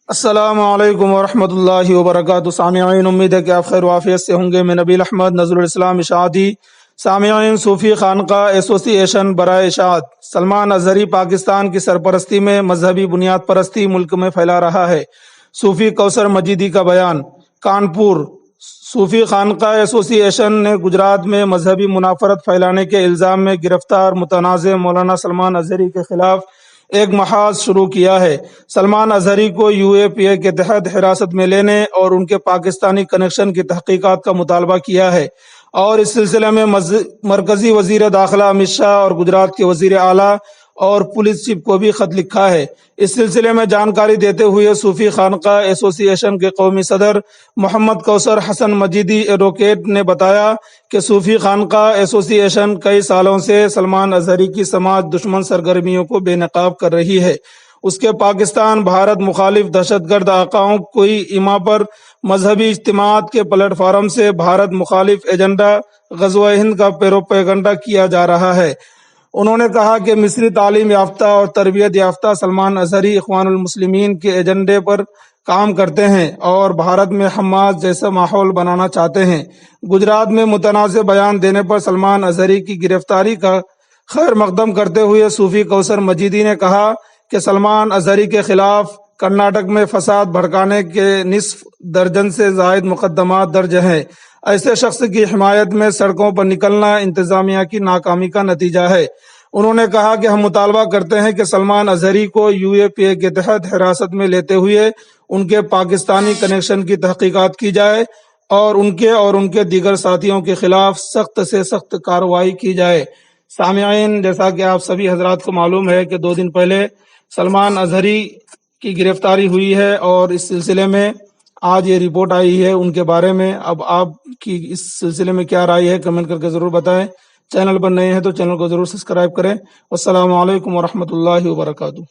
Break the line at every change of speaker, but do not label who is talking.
السلام علیکم ورحمۃ اللہ وبرکاتہ۔ سامعین، امید ہے کہ آپ خیر وافیت سے ہوں گے۔ میں نبیل احمد نظر الاسلام اشاعتی۔ سامعین، صوفی خانقاہ ایسوسی ایشن برائے اشاعت سلمان اظہری پاکستان کی سرپرستی میں مذہبی بنیاد پرستی ملک میں پھیلا رہا ہے۔ صوفی کوثر مجیدی کا بیان۔ کانپور، صوفی خانقاہ ایسوسی ایشن نے گجرات میں مذہبی منافرت پھیلانے کے الزام میں گرفتار متنازع مولانا سلمان اظہری کے خلاف ایک محاذ شروع کیا ہے۔ سلمان اظہری کو UAPA کے تحت حراست میں لینے اور ان کے پاکستانی کنیکشن کی تحقیقات کا مطالبہ کیا ہے، اور اس سلسلے میں مرکزی وزیر داخلہ امت شاہ اور گجرات کے وزیر اعلیٰ اور پولیس چیف کو بھی خط لکھا ہے۔ اس سلسلے میں جانکاری دیتے ہوئے صوفی خانقاہ ایسوسی ایشن کے قومی صدر محمد کوثر حسن مجیدی ایڈوکیٹ نے بتایا کہ صوفی خانقاہ ایسوسی ایشن کئی سالوں سے سلمان اظہری کی سماج دشمن سرگرمیوں کو بے نقاب کر رہی ہے۔ اس کے پاکستان بھارت مخالف دہشت گرد آقاؤں کوئی ایما پر مذہبی اجتماعات کے پلیٹ فارم سے بھارت مخالف ایجنڈا غزوہ ہند کا پیروپیگنڈا کیا جا رہا ہے۔ انہوں نے کہا کہ مصری تعلیم یافتہ اور تربیت یافتہ سلمان اظہری اخوان المسلمین کے ایجنڈے پر کام کرتے ہیں اور بھارت میں حماس جیسا ماحول بنانا چاہتے ہیں۔ گجرات میں متنازع بیان دینے پر سلمان اظہری کی گرفتاری کا خیر مقدم کرتے ہوئے صوفی کوثر مجیدی نے کہا کہ سلمان اظہری کے خلاف کرناٹک میں فساد بھڑکانے کے نصف درجن سے زائد مقدمات درج ہیں۔ ایسے شخص کی حمایت میں سڑکوں پر نکلنا انتظامیہ کی ناکامی کا نتیجہ ہے۔ انہوں نے کہا کہ ہم مطالبہ کرتے ہیں کہ سلمان اظہری کو UAPA کے تحت حراست میں لیتے ہوئے ان کے پاکستانی کنیکشن کی تحقیقات کی جائے اور ان کے دیگر ساتھیوں کے خلاف سخت سے سخت کارروائی کی جائے۔ سامعین، جیسا کہ آپ سبھی حضرات کو معلوم ہے کہ 2 دن پہلے سلمان اظہری کی گرفتاری ہوئی ہے، اور اس سلسلے میں آج یہ رپورٹ آئی ہے ان کے بارے میں۔ اب آپ کی اس سلسلے میں کیا رائے ہے، کمنٹ کر کے ضرور بتائیں۔ چینل پر نئے ہیں تو چینل کو ضرور سبسکرائب کریں۔ والسلام علیکم ورحمۃ اللہ وبرکاتہ۔